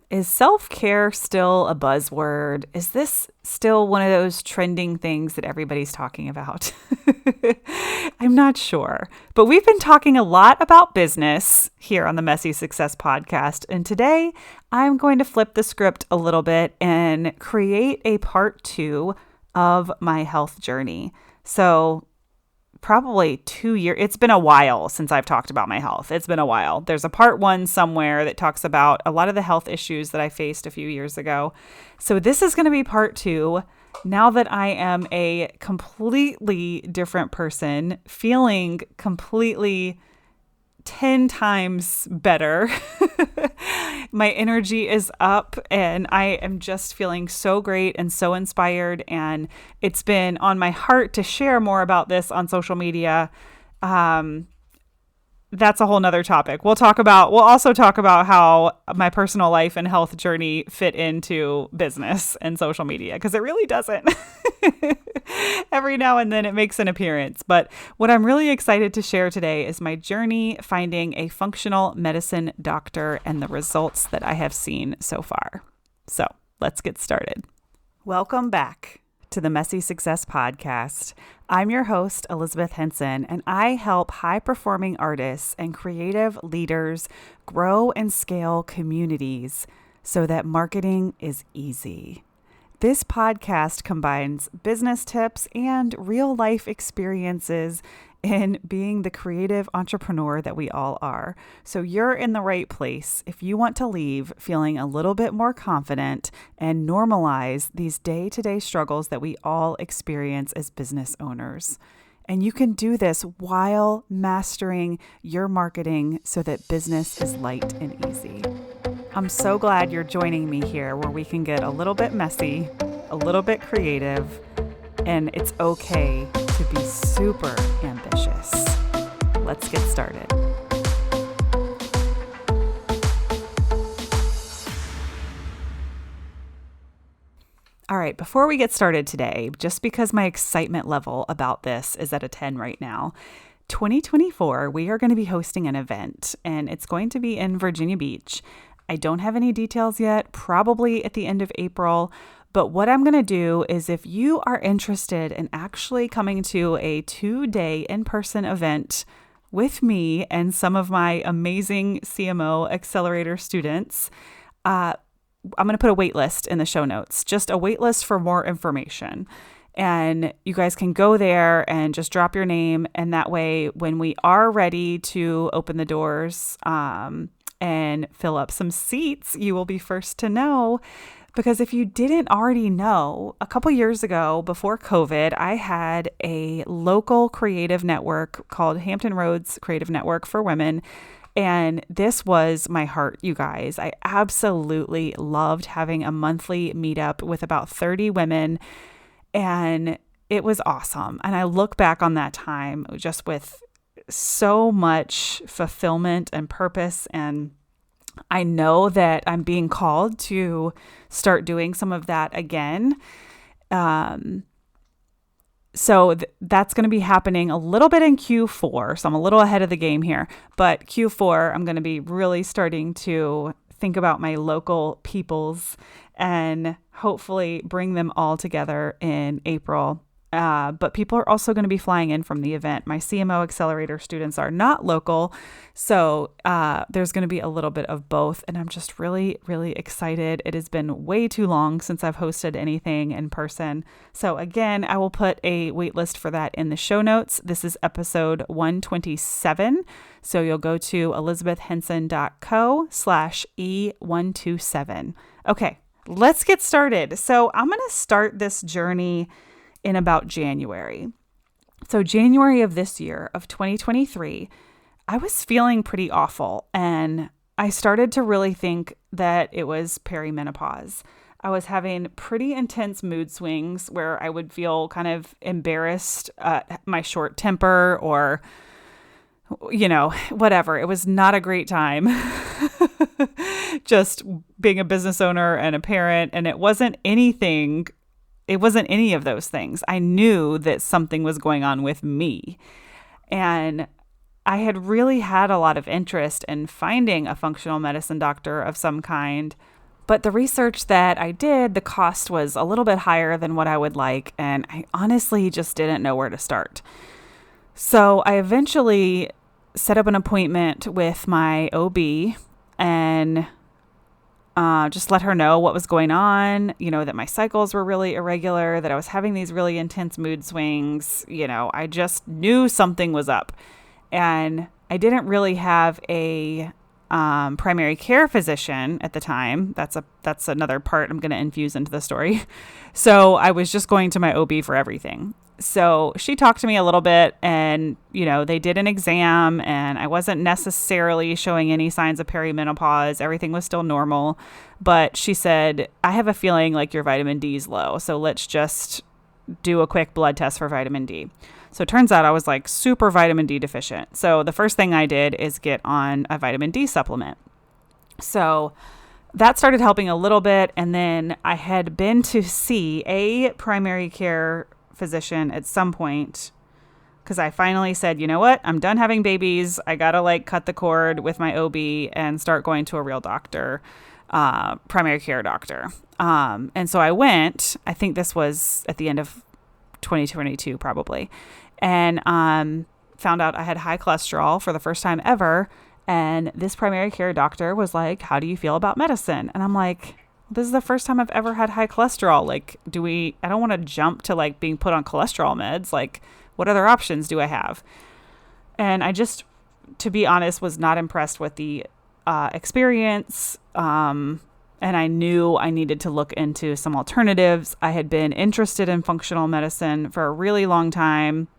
Is self-care still a buzzword? Is this still one of those trending things that everybody's talking about? I'm not sure. But we've been talking a lot about business here on the Messy Success Podcast. And today I'm going to flip the script a little bit and create a part 2 of my health journey. So probably 2 years. It's been a while since I've talked about my health. It's been a while. There's a part 1 somewhere that talks about a lot of the health issues that I faced a few years ago. So this is going to be part 2. Now that I am a completely different person, feeling completely 10 times better. My energy is up and I am just feeling so great and so inspired. And it's been on my heart to share more about this on social media. That's a whole nother topic. We'll also talk about how my personal life and health journey fit into business and social media, because it really doesn't. Every now and then it makes an appearance. But what I'm really excited to share today is my journey finding a functional medicine doctor and the results that I have seen so far. So let's get started. Welcome back to the Messy Success Podcast. I'm your host, Elizabeth Henson, and I help high-performing artists and creative leaders grow and scale communities so that marketing is easy. This podcast combines business tips and real-life experiences in being the creative entrepreneur that we all are. So you're in the right place if you want to leave feeling a little bit more confident and normalize these day-to-day struggles that we all experience as business owners. And you can do this while mastering your marketing so that business is light and easy. I'm so glad you're joining me here where we can get a little bit messy, a little bit creative, and it's okay to be super ambitious. Let's get started. All right, before we get started today, just because my excitement level about this is at a 10 right now, 2024, we are going to be hosting an event, and it's going to be in Virginia Beach. I don't have any details yet, probably at the end of April. But what I'm going to do is if you are interested in actually coming to a 2-day in-person event with me and some of my amazing CMO Accelerator students, I'm going to put a wait list in the show notes, just a wait list for more information. And you guys can go there and just drop your name. And that way, when we are ready to open the doors and fill up some seats, you will be first to know. Because if you didn't already know, a couple years ago, before COVID, I had a local creative network called Hampton Roads Creative Network for Women. And this was my heart, you guys. I absolutely loved having a monthly meetup with about 30 women. And it was awesome. And I look back on that time just with so much fulfillment and purpose. And I know that I'm being called to start doing some of that again. So that's going to be happening a little bit in Q4. So I'm a little ahead of the game here. But Q4, I'm going to be really starting to think about my local peoples and hopefully bring them all together in April. But people are also going to be flying in from the event. My CMO Accelerator students are not local. So there's going to be a little bit of both. And I'm just really, really excited. It has been way too long since I've hosted anything in person. So again, I will put a wait list for that in the show notes. This is episode 127. So you'll go to elizabethhenson.co/E127. Okay, let's get started. So I'm going to start this journey in about January. So January of this year, of 2023, I was feeling pretty awful. And I started to really think that it was perimenopause. I was having pretty intense mood swings where I would feel kind of embarrassed at my short temper or, whatever. It was not a great time. Just being a business owner and a parent. And it wasn't any of those things. I knew that something was going on with me. And I had really had a lot of interest in finding a functional medicine doctor of some kind But the research that I did, the cost was a little bit higher than what I would like. And I honestly just didn't know where to start. So I eventually set up an appointment with my OB and just let her know what was going on, that my cycles were really irregular, that I was having these really intense mood swings. I just knew something was up. And I didn't really have a primary care physician at the time. That's another part I'm going to infuse into the story. So I was just going to my OB for everything. So she talked to me a little bit and, they did an exam and I wasn't necessarily showing any signs of perimenopause. Everything was still normal. But she said, I have a feeling like your vitamin D is low. So let's just do a quick blood test for vitamin D. So it turns out I was like super vitamin D deficient. So the first thing I did is get on a vitamin D supplement. So that started helping a little bit. And then I had been to see a primary care physician at some point because I finally said, you know what, I'm done having babies. I got to cut the cord with my OB and start going to a real doctor, primary care doctor. And so I went, I think this was at the end of 2022 probably, and found out I had high cholesterol for the first time ever. And this primary care doctor was like, how do you feel about medicine? And I'm like, this is the first time I've ever had high cholesterol. I don't want to jump to being put on cholesterol meds. What other options do I have? And I just, to be honest, was not impressed with the experience. And I knew I needed to look into some alternatives. I had been interested in functional medicine for a really long time,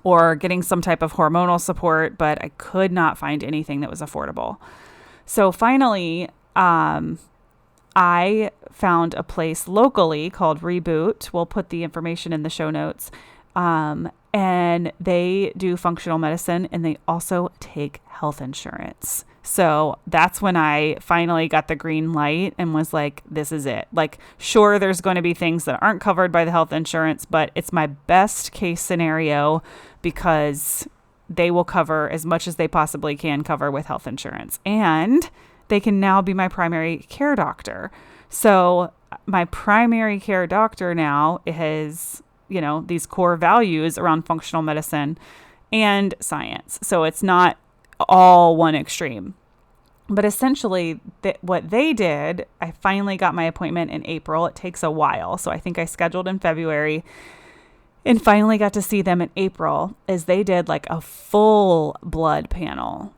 or getting some type of hormonal support, but I could not find anything that was affordable. So finally, I found a place locally called Reboot. We'll put the information in the show notes. And they do functional medicine and they also take health insurance. So that's when I finally got the green light and was like, this is it. Sure, there's going to be things that aren't covered by the health insurance, but it's my best case scenario because they will cover as much as they possibly can cover with health insurance. And they can now be my primary care doctor. So my primary care doctor now has, these core values around functional medicine and science. So it's not all one extreme. But essentially, what they did, I finally got my appointment in April. It takes a while. So I think I scheduled in February and finally got to see them in April, is they did a full blood panel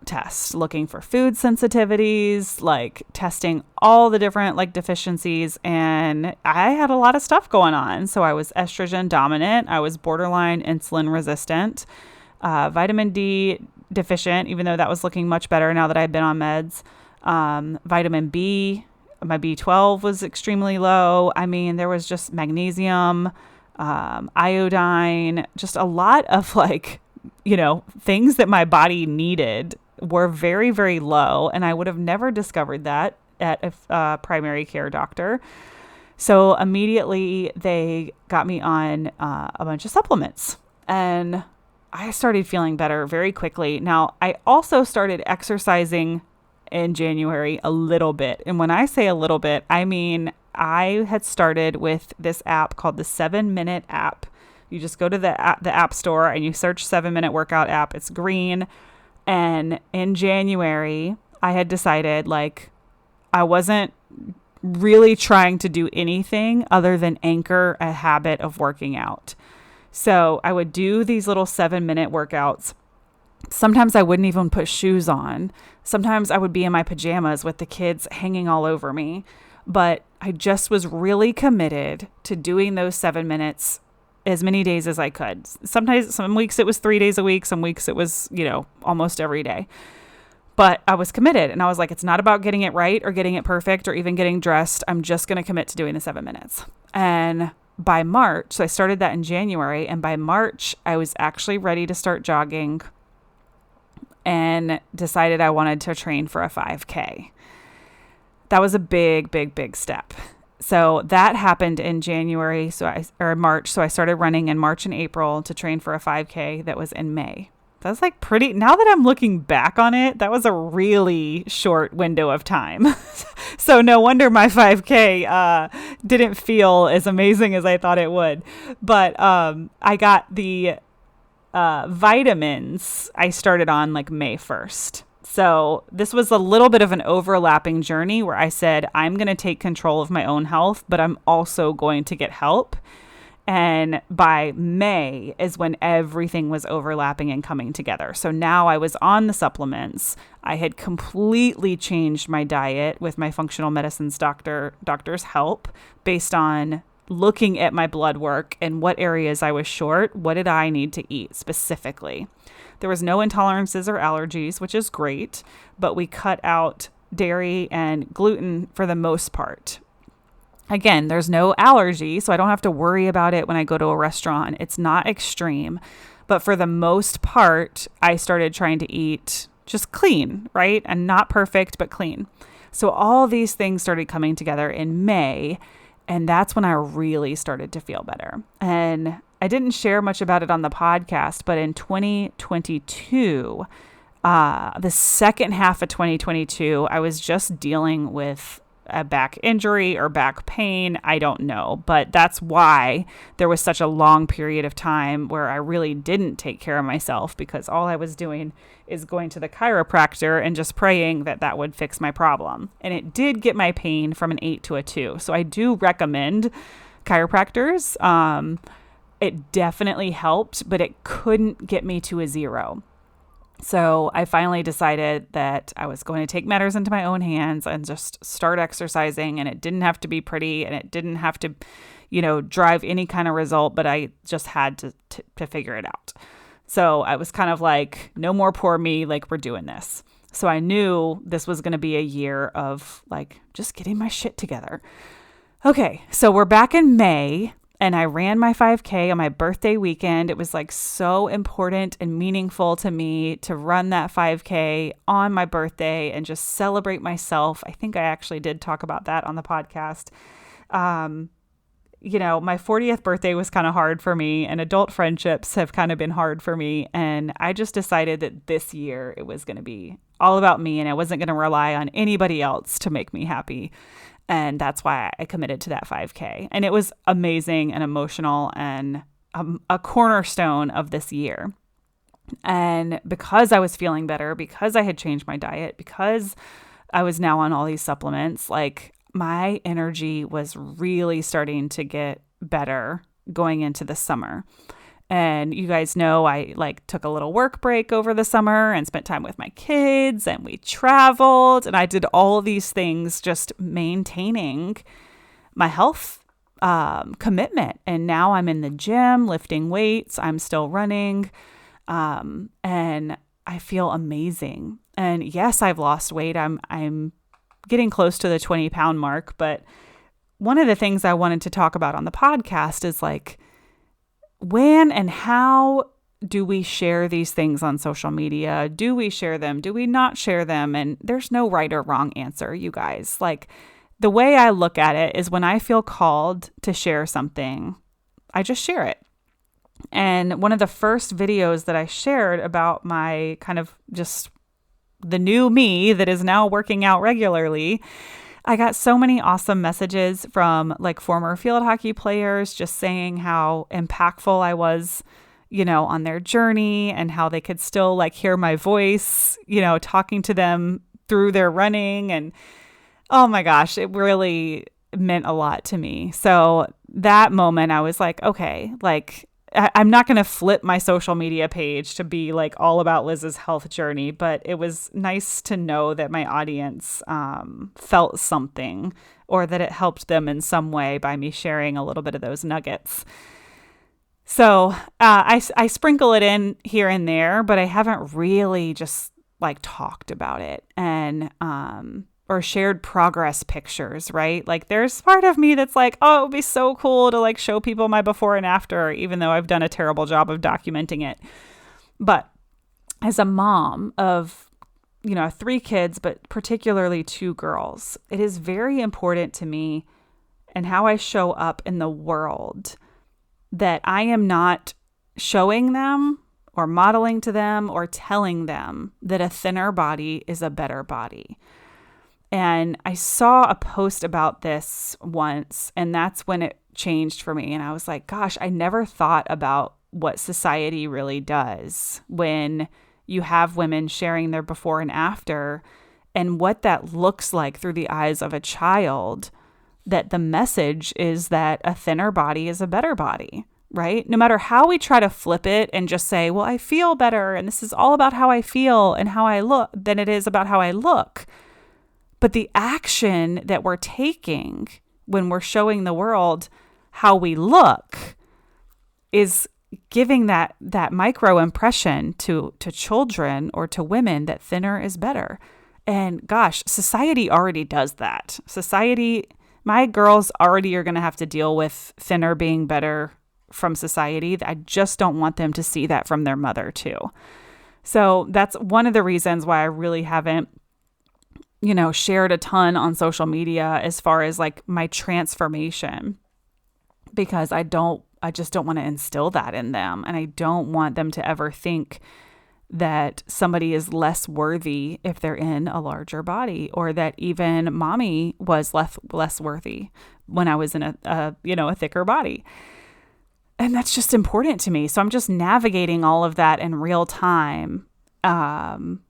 test, looking for food sensitivities, testing all the different deficiencies. And I had a lot of stuff going on. So I was estrogen dominant. I was borderline insulin resistant, vitamin D deficient, even though that was looking much better now that I'd been on meds. Vitamin B, my B12 was extremely low. I mean, there was just magnesium, iodine, just a lot of things that my body needed were very, very low. And I would have never discovered that at a primary care doctor. So immediately they got me on a bunch of supplements and I started feeling better very quickly. Now, I also started exercising in January a little bit. And when I say a little bit, I mean, I had started with this app called the 7-Minute app. You just go to the app store and you search 7-Minute workout app. It's green. And in January, I had decided I wasn't really trying to do anything other than anchor a habit of working out. So I would do these little 7-minute workouts. Sometimes I wouldn't even put shoes on. Sometimes I would be in my pajamas with the kids hanging all over me. But I just was really committed to doing those 7 minutes as many days as I could. Sometimes, some weeks it was 3 days a week. Some weeks it was, almost every day. But I was committed and I was like, it's not about getting it right or getting it perfect or even getting dressed. I'm just going to commit to doing the 7 minutes. And by March, so I started that in January, and by March, I was actually ready to start jogging and decided I wanted to train for a 5K. That was a big, big, big step. So that happened in January, March. So I started running in March and April to train for a 5K that was in May. That's pretty, now that I'm looking back on it, that was a really short window of time. So no wonder my 5K didn't feel as amazing as I thought it would. But I got the vitamins I started on like May 1st. So this was a little bit of an overlapping journey where I said, I'm going to take control of my own health, but I'm also going to get help. And by May is when everything was overlapping and coming together. So now I was on the supplements. I had completely changed my diet with my functional medicines doctor's help based on looking at my blood work and what areas I was short. What did I need to eat specifically? There was no intolerances or allergies, which is great, but we cut out dairy and gluten for the most part. Again, there's no allergy, so I don't have to worry about it when I go to a restaurant. It's not extreme. But for the most part, I started trying to eat just clean, right? And not perfect, but clean. So all these things started coming together in May, and that's when I really started to feel better. And I didn't share much about it on the podcast, but in 2022, the second half of 2022, I was just dealing with a back injury or back pain. I don't know, but that's why there was such a long period of time where I really didn't take care of myself, because all I was doing is going to the chiropractor and just praying that that would fix my problem. And it did get my pain from an 8 to a 2. So I do recommend chiropractors. It definitely helped, but it couldn't get me to a 0. So I finally decided that I was going to take matters into my own hands and just start exercising, and it didn't have to be pretty and it didn't have to, drive any kind of result, but I just had to figure it out. So I was kind of like, no more poor me, like we're doing this. So I knew this was going to be a year of like just getting my shit together. Okay, so we're back in May. And I ran my 5K on my birthday weekend. It was like so important and meaningful to me to run that 5K on my birthday and just celebrate myself. I think I actually did talk about that on the podcast. My 40th birthday was kind of hard for me, and adult friendships have kind of been hard for me. And I just decided that this year it was going to be all about me, and I wasn't going to rely on anybody else to make me happy. And that's why I committed to that 5K. And it was amazing and emotional and a cornerstone of this year. And because I was feeling better, because I had changed my diet, because I was now on all these supplements, like my energy was really starting to get better going into the summer. And you guys know I took a little work break over the summer and spent time with my kids, and we traveled, and I did all these things just maintaining my health commitment. And now I'm in the gym lifting weights. I'm still running, and I feel amazing. And yes, I've lost weight. I'm getting close to the 20-pound mark. But one of the things I wanted to talk about on the podcast is like, when and how do we share these things on social media? Do we share them? Do we not share them? And there's no right or wrong answer, you guys. Like, the way I look at it is when I feel called to share something, I just share it. And one of the first videos that I shared about my kind of just the new me that is now working out regularly, I got so many awesome messages from like former field hockey players just saying how impactful I was, on their journey, and how they could still like hear my voice, talking to them through their running. And oh my gosh, it really meant a lot to me. So that moment I was like, okay, like I'm not going to flip my social media page to be like all about Liz's health journey, but it was nice to know that my audience felt something, or that it helped them in some way by me sharing a little bit of those nuggets. So I sprinkle it in here and there, but I haven't really just like talked about it and or shared progress pictures, right? Like there's part of me that's like, oh, it would be so cool to like show people my before and after, even though I've done a terrible job of documenting it. But as a mom of, 3 kids, but particularly 2 girls, it is very important to me and how I show up in the world that I am not showing them or modeling to them or telling them that a thinner body is a better body. And I saw a post about this once, and that's when it changed for me. And I was like, gosh, I never thought about what society really does when you have women sharing their before and after, and what that looks like through the eyes of a child, that the message is that a thinner body is a better body, right? No matter how we try to flip it and just say, well, I feel better, and this is all about how I feel and how I look, than it is about how I look. But the action that we're taking when we're showing the world how we look is giving that micro impression to children or to women that thinner is better. And gosh, society already does that. My girls already are going to have to deal with thinner being better from society. I just don't want them to see that from their mother too. So that's one of the reasons why I really haven't, shared a ton on social media as far as like my transformation, because I just don't want to instill that in them. And I don't want them to ever think that somebody is less worthy if they're in a larger body, or that even mommy was less worthy when I was in a thicker body. And that's just important to me. So I'm just navigating all of that in real time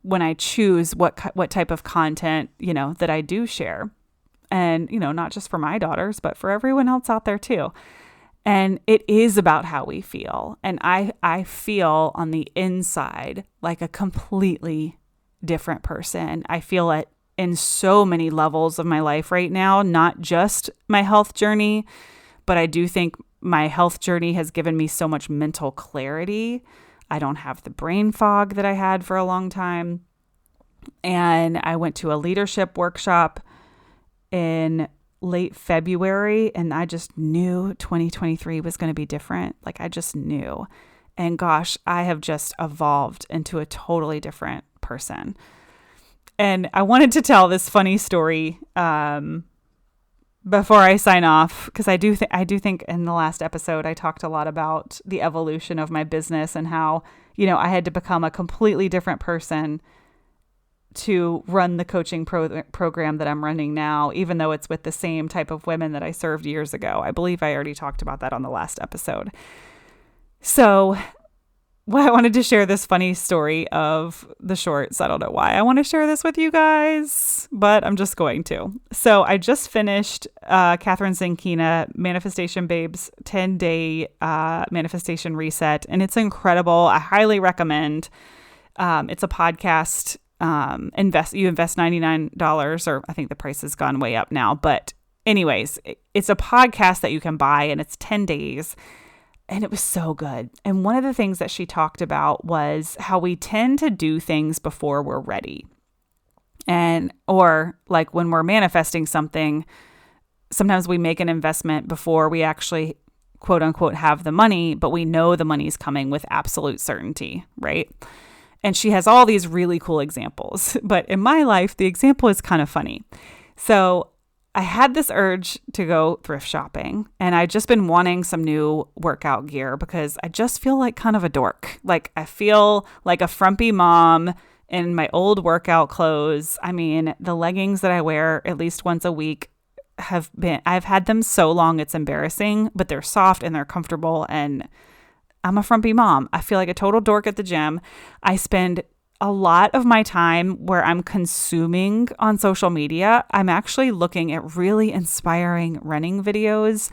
when I choose what type of content, that I do share. And, not just for my daughters, but for everyone else out there too. And it is about how we feel. And I feel on the inside like a completely different person. I feel it in so many levels of my life right now, not just my health journey, but I do think my health journey has given me so much mental clarity. I don't have the brain fog that I had for a long time. And I went to a leadership workshop in late February, and I just knew 2023 was going to be different. Like, I just knew. And gosh, I have just evolved into a totally different person. And I wanted to tell this funny story before I sign off, because I do think in the last episode I talked a lot about the evolution of my business and how, I had to become a completely different person to run the coaching program that I'm running now, even though it's with the same type of women that I served years ago. I believe I already talked about that on the last episode. So I wanted to share this funny story of the shorts. I don't know why I want to share this with you guys, but I'm just going to. So I just finished Catherine Zankina, Manifestation Babes 10-day manifestation reset, and it's incredible. I highly recommend. It's a podcast. You invest $99, or I think the price has gone way up now. But anyways, it's a podcast that you can buy, and it's 10 days. And it was so good. And one of the things that she talked about was how we tend to do things before we're ready. Or like when we're manifesting something, sometimes we make an investment before we actually, quote unquote, have the money, but we know the money's coming with absolute certainty, right? And she has all these really cool examples. But in my life, the example is kind of funny. So I had this urge to go thrift shopping, and I'd just been wanting some new workout gear because I just feel like kind of a dork. Like, I feel like a frumpy mom in my old workout clothes. I mean, the leggings that I wear at least once a week I've had them so long it's embarrassing, but they're soft and they're comfortable, and I'm a frumpy mom. I feel like a total dork at the gym. I spend a lot of my time where I'm consuming on social media, I'm actually looking at really inspiring running videos.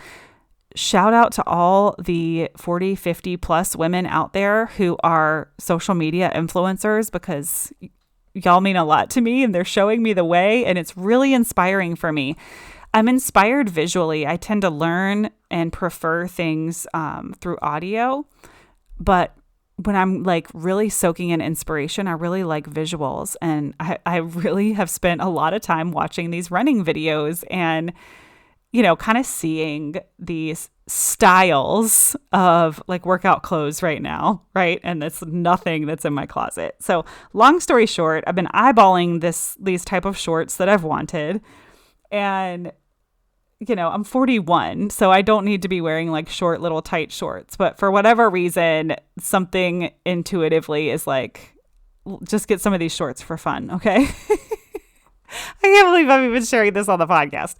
Shout out to all the 40, 50 plus women out there who are social media influencers, because y'all mean a lot to me and they're showing me the way, and it's really inspiring for me. I'm inspired visually. I tend to learn and prefer things through audio, but when I'm like really soaking in inspiration, I really like visuals. And I really have spent a lot of time watching these running videos and, kind of seeing these styles of like workout clothes right now, right? And that's nothing that's in my closet. So long story short, I've been eyeballing these type of shorts that I've wanted. And I'm 41, so I don't need to be wearing like short little tight shorts. But for whatever reason, something intuitively is like, just get some of these shorts for fun, okay? I can't believe I'm even sharing this on the podcast.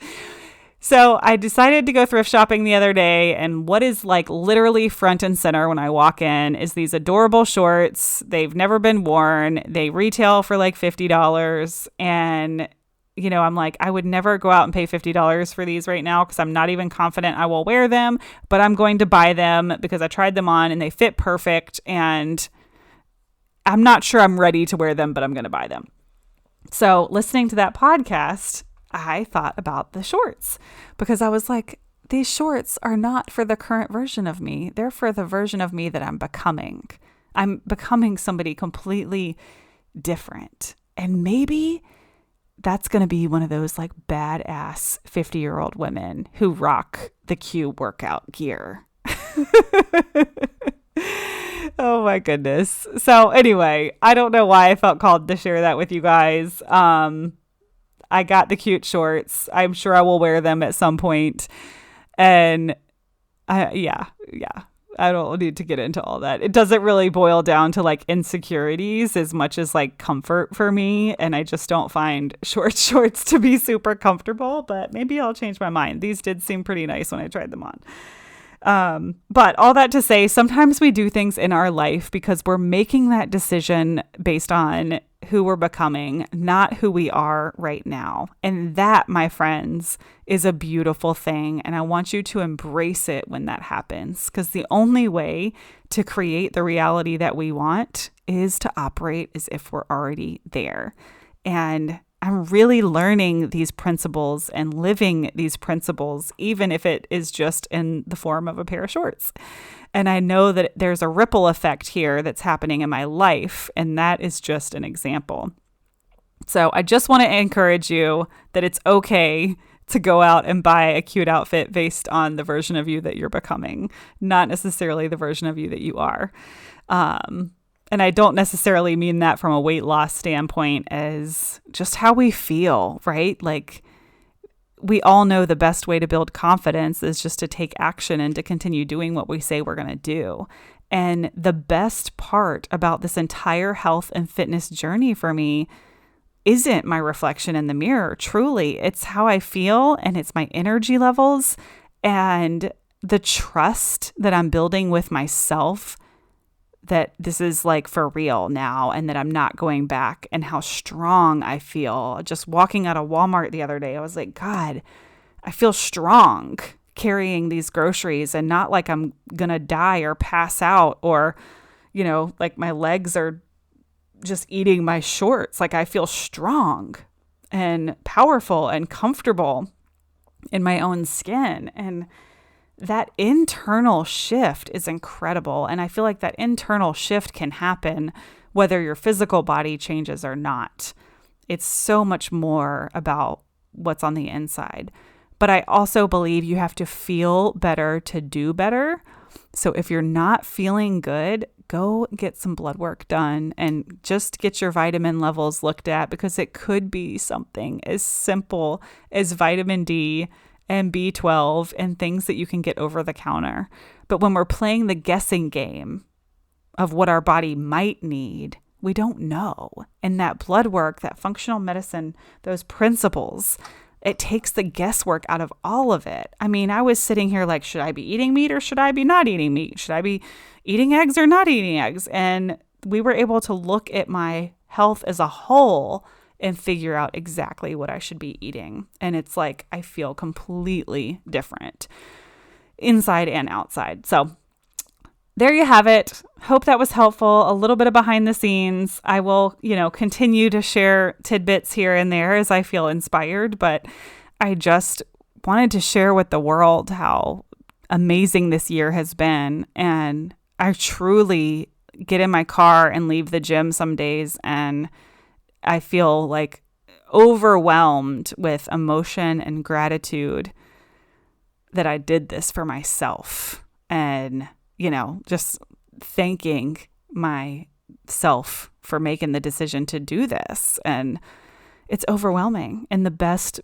So I decided to go thrift shopping the other day, and what is like literally front and center when I walk in is these adorable shorts. They've never been worn. They retail for like $50. And, you know, I'm like, I would never go out and pay $50 for these right now because I'm not even confident I will wear them, but I'm going to buy them because I tried them on and they fit perfect. And I'm not sure I'm ready to wear them, but I'm going to buy them. So listening to that podcast, I thought about the shorts because I was like, these shorts are not for the current version of me. They're for the version of me that I'm becoming. I'm becoming somebody completely different. And maybe that's going to be one of those like badass 50-year-old women who rock the Q workout gear. Oh my goodness. So anyway, I don't know why I felt called to share that with you guys. I got the cute shorts. I'm sure I will wear them at some point. And yeah. I don't need to get into all that. It doesn't really boil down to like insecurities as much as like comfort for me. And I just don't find shorts to be super comfortable, but maybe I'll change my mind. These did seem pretty nice when I tried them on. But all that to say, sometimes we do things in our life because we're making that decision based on who we're becoming, not who we are right now. And that, my friends, is a beautiful thing. And I want you to embrace it when that happens, because the only way to create the reality that we want is to operate as if we're already there. And I'm really learning these principles and living these principles, even if it is just in the form of a pair of shorts. And I know that there's a ripple effect here that's happening in my life, and that is just an example. So I just want to encourage you that it's okay to go out and buy a cute outfit based on the version of you that you're becoming, not necessarily the version of you that you are. And I don't necessarily mean that from a weight loss standpoint as just how we feel, right? Like we all know the best way to build confidence is just to take action and to continue doing what we say we're going to do. And the best part about this entire health and fitness journey for me isn't my reflection in the mirror. Truly, it's how I feel and it's my energy levels and the trust that I'm building with myself that this is like for real now and that I'm not going back, and how strong I feel. Just walking out of Walmart the other day, I was like, God, I feel strong carrying these groceries and not like I'm going to die or pass out or, you know, like my legs are just eating my shorts. Like I feel strong and powerful and comfortable in my own skin. And that internal shift is incredible. And I feel like that internal shift can happen whether your physical body changes or not. It's so much more about what's on the inside. But I also believe you have to feel better to do better. So if you're not feeling good, go get some blood work done and just get your vitamin levels looked at, because it could be something as simple as vitamin D and B12 and things that you can get over the counter. But when we're playing the guessing game of what our body might need, we don't know. And that blood work, that functional medicine, those principles, it takes the guesswork out of all of it. I mean, I was sitting here like, should I be eating meat or should I be not eating meat? Should I be eating eggs or not eating eggs? And we were able to look at my health as a whole and figure out exactly what I should be eating. And it's like, I feel completely different inside and outside. So there you have it. Hope that was helpful. A little bit of behind the scenes. I will, continue to share tidbits here and there as I feel inspired, but I just wanted to share with the world how amazing this year has been. And I truly get in my car and leave the gym some days, and I feel like overwhelmed with emotion and gratitude that I did this for myself, and, just thanking myself for making the decision to do this. And it's overwhelming in the best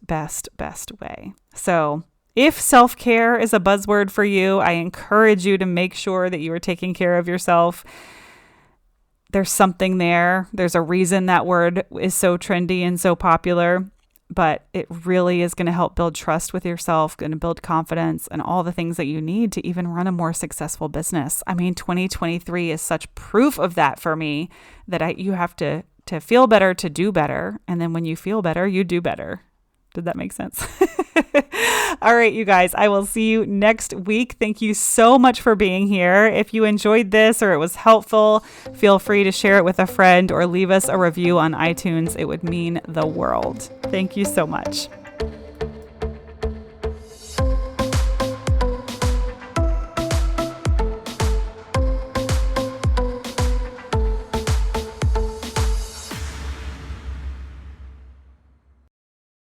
way. So if self-care is a buzzword for you, I encourage you to make sure that you are taking care of yourself. There's something there. There's a reason that word is so trendy and so popular. but it really is going to help build trust with yourself, going to build confidence and all the things that you need to even run a more successful business. I mean, 2023 is such proof of that for me that you have to feel better, to do better. And then when you feel better, you do better. Did that make sense? All right, you guys, I will see you next week. Thank you so much for being here. If you enjoyed this or it was helpful, feel free to share it with a friend or leave us a review on iTunes. It would mean the world. Thank you so much.